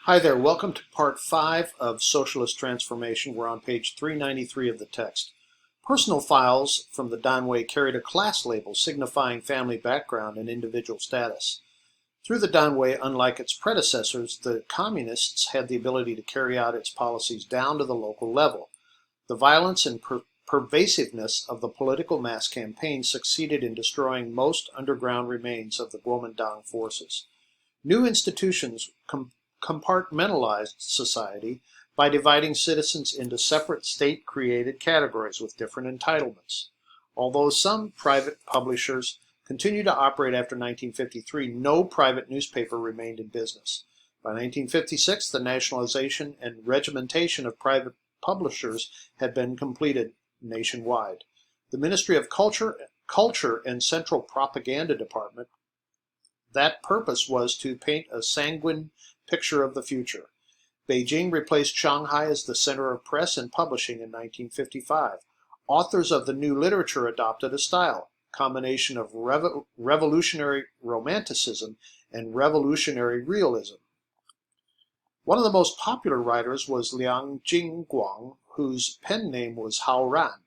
Hi there, welcome to part 5 of Socialist Transformation. We're on page 393 of the text. Personal files from the Danwei carried a class label signifying family background and individual status. Through the Danwei, unlike its predecessors, the Communists had the ability to carry out its policies down to the local level. The violence and pervasiveness of the political mass campaign succeeded in destroying most underground remains of the Kuomintang forces. New institutions compartmentalized society by dividing citizens into separate state-created categories with different entitlements. Although some private publishers continued to operate after 1953, no private newspaper remained in business. By 1956, the nationalization and regimentation of private publishers had been completed nationwide. The Ministry of Culture and Central Propaganda Department, that purpose was to paint a sanguine picture of the future. Beijing replaced Shanghai as the center of press and publishing in 1955. Authors of the new literature adopted a style, combination of revolutionary romanticism and revolutionary realism. One of the most popular writers was Liang Jingguang, whose pen name was Hao Ran,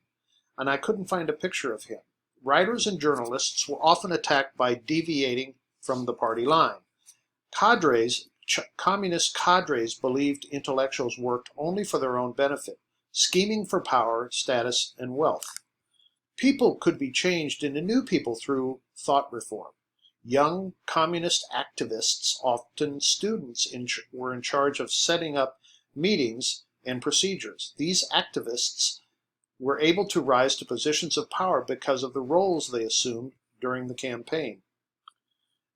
and I couldn't find a picture of him. Writers and journalists were often attacked by deviating from the party line. Communist cadres believed intellectuals worked only for their own benefit, scheming for power, status, and wealth. People could be changed into new people through thought reform. Young communist activists, often students, were in charge of setting up meetings and procedures. These activists were able to rise to positions of power because of the roles they assumed during the campaign.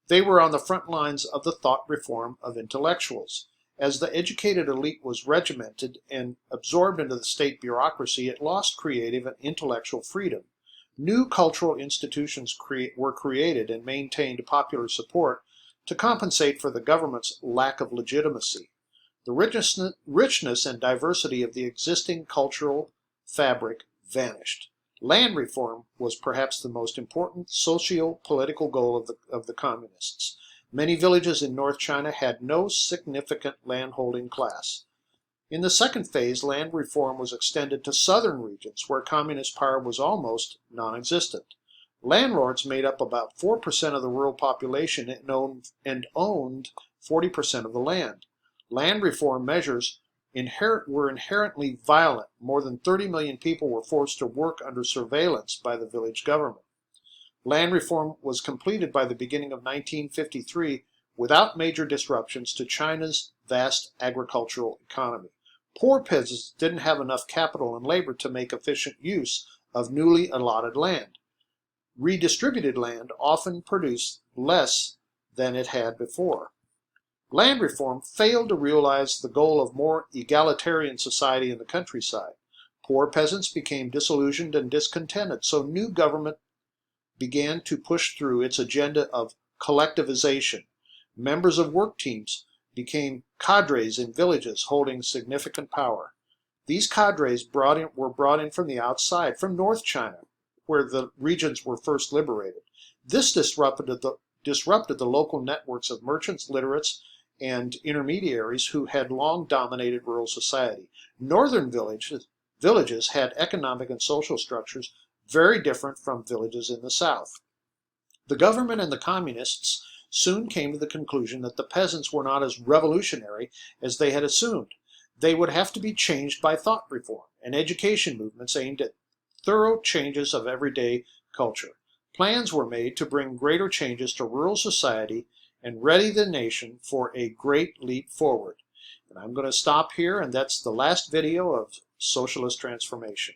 They were on the front lines of the thought reform of intellectuals. As the educated elite was regimented and absorbed into the state bureaucracy, it lost creative and intellectual freedom. New cultural institutions were created and maintained popular support to compensate for the government's lack of legitimacy. The richness and diversity of the existing cultural fabric vanished. Land reform was perhaps the most important socio-political goal of the communists. Many villages in North China had no significant landholding class. In the second phase, land reform was extended to southern regions where communist power was almost non-existent. Landlords made up about 4% of the rural population and owned 40% of the land. Land reform measures were inherently violent. More than 30 million people were forced to work under surveillance by the village government. Land reform was completed by the beginning of 1953 without major disruptions to China's vast agricultural economy. Poor peasants didn't have enough capital and labor to make efficient use of newly allotted land. Redistributed land often produced less than it had before. Land reform failed to realize the goal of more egalitarian society in the countryside. Poor peasants became disillusioned and discontented, so new government began to push through its agenda of collectivization. Members of work teams became cadres in villages holding significant power. These cadres were brought in from the outside, from North China, where the regions were first liberated. This disrupted the local networks of merchants, literates, and intermediaries who had long dominated rural society. Northern villages had economic and social structures very different from villages in the south. The government and the communists soon came to the conclusion that the peasants were not as revolutionary as they had assumed. They would have to be changed by thought reform and education movements aimed at thorough changes of everyday culture. Plans were made to bring greater changes to rural society and ready the nation for a great leap forward. And I'm going to stop here, and that's the last video of Socialist Transformation.